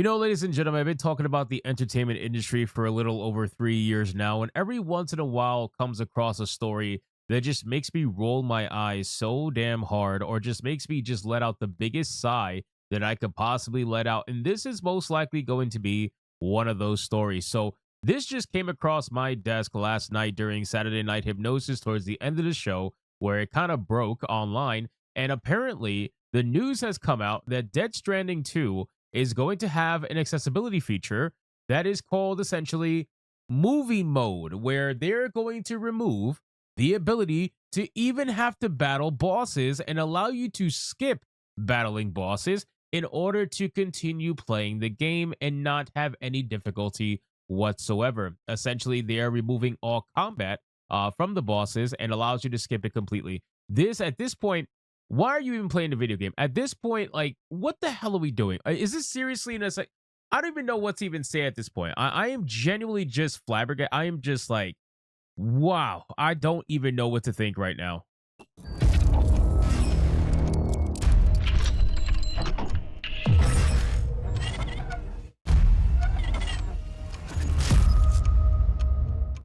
Ladies and gentlemen, I've been talking about the entertainment industry for a little over 3 years now, and every once in a while comes across a story that just makes me roll my eyes so damn hard, or just makes me just let out the biggest sigh that I could possibly let out. And this is most likely going to be one of those stories. So this just came across my desk last night during Saturday Night Hypnosis towards the end of the show, where it kind of broke online. And apparently, the news has come out that Dead Stranding 2 is going to have an accessibility feature that is called essentially movie mode, where they're going to remove the ability to even have to battle bosses and allow you to skip battling bosses in order to continue playing the game and not have any difficulty whatsoever. Essentially, they are removing all combat from the bosses and allows you to skip it completely. This, at this point, why are you even playing the video game? At this point, like, what the hell are we doing? Is this seriously in a sec? I don't even know what to even say at this point. I am genuinely just flabbergasted. I am just like, wow. I don't even know what to think right now.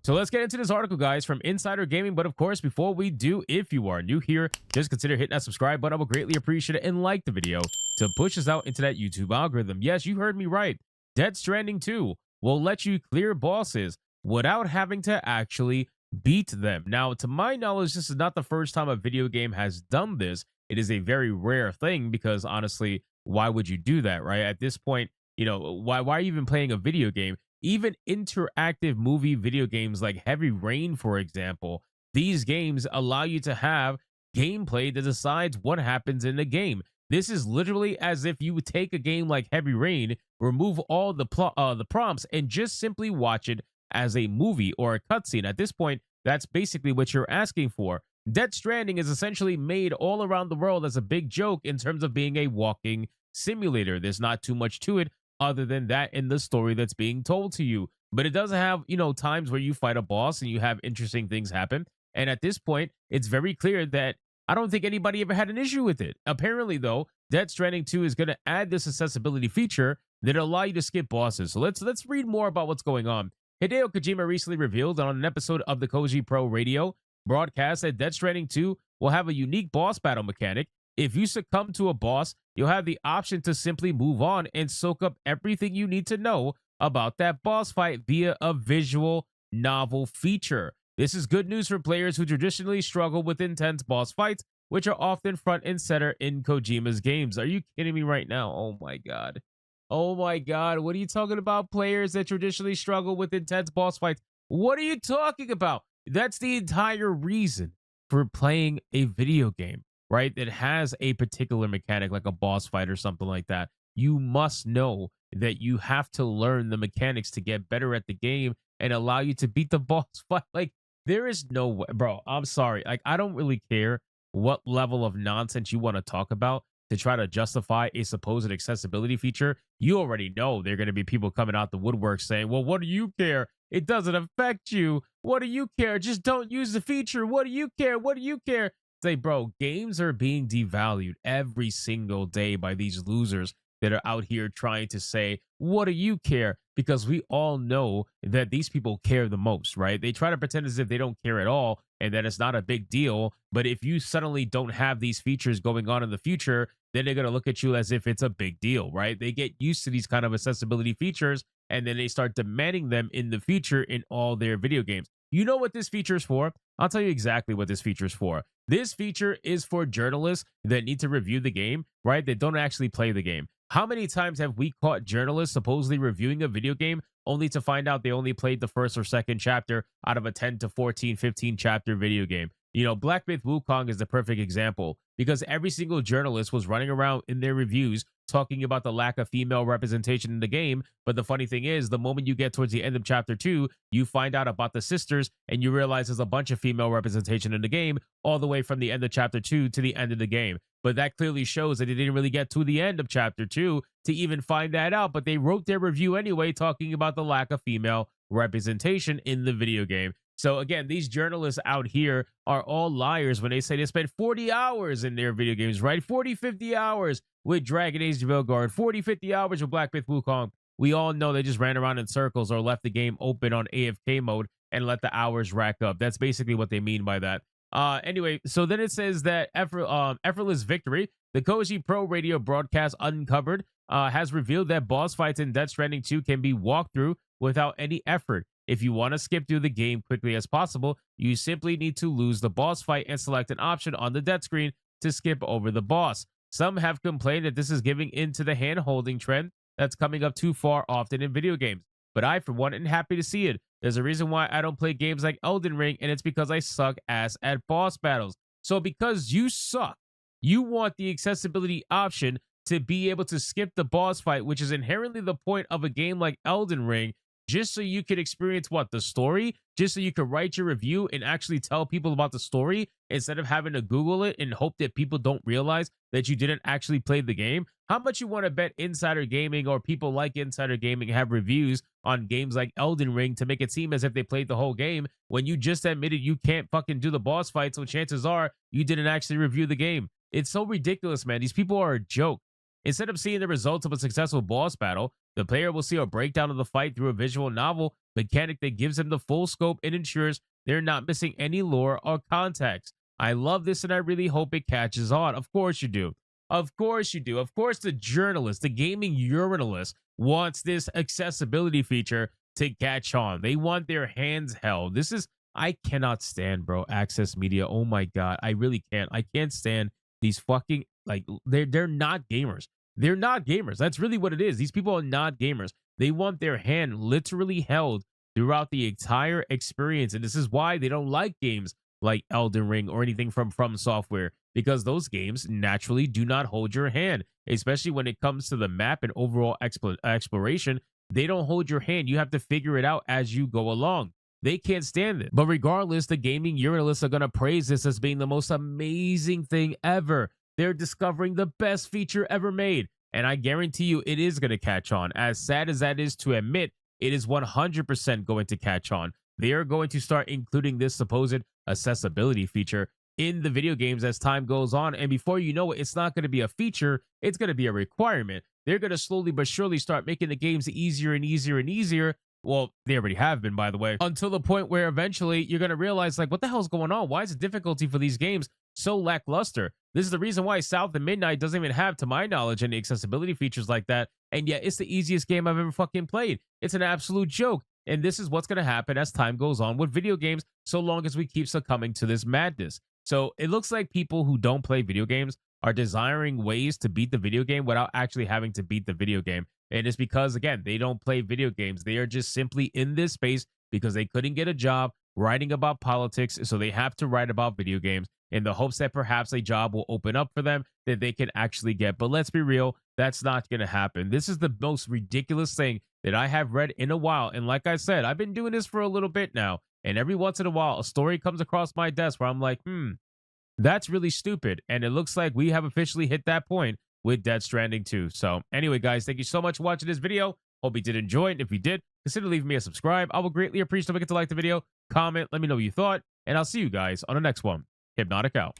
So let's get into this article, guys, from Insider Gaming. But of course, before we do, if you are new here, just consider hitting that subscribe button. I will greatly appreciate it, and like the video to push us out into that YouTube algorithm. Yes, you heard me right. Dead Stranding 2 will let you clear bosses without having to actually beat them. Now, to my knowledge, this is not the first time a video game has done this. It is a very rare thing because, honestly, why would you do that, right? At this point, why are you even playing a video game? Even interactive movie video games like Heavy Rain, for example, these games allow you to have gameplay that decides what happens in the game. This is literally as if you would take a game like Heavy Rain, remove all the prompts, and just simply watch it as a movie or a cutscene. At this point, that's basically what you're asking for. Dead Stranding is essentially made all around the world as a big joke in terms of being a walking simulator. There's not too much to it other than that in the story that's being told to you. But it does have, times where you fight a boss and you have interesting things happen. And at this point, it's very clear that I don't think anybody ever had an issue with it. Apparently, though, Dead Stranding 2 is going to add this accessibility feature that'll allow you to skip bosses. So let's read more about what's going on. Hideo Kojima recently revealed on an episode of the Koji Pro Radio broadcast that Dead Stranding 2 will have a unique boss battle mechanic. If you succumb to a boss, you'll have the option to simply move on and soak up everything you need to know about that boss fight via a visual novel feature. This is good news for players who traditionally struggle with intense boss fights, which are often front and center in Kojima's games. Are you kidding me right now? Oh my God. Oh my God. What are you talking about? Players that traditionally struggle with intense boss fights. What are you talking about? That's the entire reason for playing a video game, right? That has a particular mechanic like a boss fight or something like that. You must know that you have to learn the mechanics to get better at the game and allow you to beat the boss fight. Like, there is no way, bro. I'm sorry. Like, I don't really care what level of nonsense you want to talk about to try to justify a supposed accessibility feature. You already know there are going to be people coming out the woodwork saying, well, what do you care? It doesn't affect you. What do you care? Just don't use the feature. What do you care? What do you care? Say, bro, games are being devalued every single day by these losers that are out here trying to say, what do you care? Because we all know that these people care the most, right? They try to pretend as if they don't care at all and that it's not a big deal. But if you suddenly don't have these features going on in the future, then they're going to look at you as if it's a big deal, right? They get used to these kind of accessibility features and then they start demanding them in the future in all their video games. You know what this feature is for? I'll tell you exactly what this feature is for. This feature is for journalists that need to review the game, right? That don't actually play the game. How many times have we caught journalists supposedly reviewing a video game only to find out they only played the first or second chapter out of a 10 to 14, 15 chapter video game? Black Myth Wukong is the perfect example because every single journalist was running around in their reviews talking about the lack of female representation in the game. But the funny thing is, the moment you get towards the end of chapter 2, you find out about the sisters and you realize there's a bunch of female representation in the game all the way from the end of chapter 2 to the end of the game. But that clearly shows that they didn't really get to the end of chapter 2 to even find that out. But they wrote their review anyway, talking about the lack of female representation in the video game. So again, these journalists out here are all liars when they say they spent 40 hours in their video games, right? 40, 50 hours with Dragon Age the Veilguard, 40, 50 hours with Black Myth Wukong. We all know they just ran around in circles or left the game open on AFK mode and let the hours rack up. That's basically what they mean by that. Anyway, so then it says that Effortless Victory, the Koji Pro Radio broadcast uncovered, has revealed that boss fights in Death Stranding 2 can be walked through without any effort. If you want to skip through the game quickly as possible, you simply need to lose the boss fight and select an option on the death screen to skip over the boss. Some have complained that this is giving into the hand-holding trend that's coming up too far often in video games. But I, for one, am happy to see it. There's a reason why I don't play games like Elden Ring, and it's because I suck ass at boss battles. So because you suck, you want the accessibility option to be able to skip the boss fight, which is inherently the point of a game like Elden Ring, just so you could experience what? The story? Just so you could write your review and actually tell people about the story instead of having to Google it and hope that people don't realize that you didn't actually play the game? How much you want to bet Insider Gaming or people like Insider Gaming have reviews on games like Elden Ring to make it seem as if they played the whole game when you just admitted you can't fucking do the boss fight, so chances are you didn't actually review the game? It's so ridiculous, man. These people are a joke. Instead of seeing the results of a successful boss battle, the player will see a breakdown of the fight through a visual novel mechanic that gives them the full scope and ensures they're not missing any lore or context. I love this and I really hope it catches on. Of course you do. Of course you do. Of course the journalist, the gaming urinalist, wants this accessibility feature to catch on. They want their hands held. I cannot stand, bro, Access Media. Oh my God. I really can't. I can't stand these fucking, like, they're not gamers. They're not gamers. That's really what it is. These people are not gamers. They want their hand literally held throughout the entire experience. And this is why they don't like games like Elden Ring or anything from Software, because those games naturally do not hold your hand, especially when it comes to the map and overall exploration. They don't hold your hand. You have to figure it out as you go along. They can't stand it. But regardless, the gaming urinalists are going to praise this as being the most amazing thing ever. They're discovering the best feature ever made. And I guarantee you it is going to catch on. As sad as that is to admit, it is 100% going to catch on. They are going to start including this supposed accessibility feature in the video games as time goes on. And before you know it, it's not going to be a feature. It's going to be a requirement. They're going to slowly but surely start making the games easier and easier and easier. Well, they already have been, by the way, until the point where eventually you're going to realize, like, what the hell is going on? Why is the difficulty for these games so lackluster? This is the reason why South and Midnight doesn't even have, to my knowledge, any accessibility features like that. And yet it's the easiest game I've ever fucking played. It's an absolute joke. And this is what's going to happen as time goes on with video games, so long as we keep succumbing to this madness. So it looks like people who don't play video games are desiring ways to beat the video game without actually having to beat the video game. And it's because, again, they don't play video games. They are just simply in this space because they couldn't get a job writing about politics, so they have to write about video games in the hopes that perhaps a job will open up for them that they can actually get. But let's be real, that's not going to happen. This is the most ridiculous thing that I have read in a while. And like I said, I've been doing this for a little bit now. And every once in a while, a story comes across my desk where I'm like, that's really stupid. And it looks like we have officially hit that point with Death Stranding 2. So anyway, guys, thank you so much for watching this video. Hope you did enjoy it. If you did, consider leaving me a subscribe. I will greatly appreciate it. Don't forget to like the video, comment, let me know what you thought, and I'll see you guys on the next one. Hypnotic out.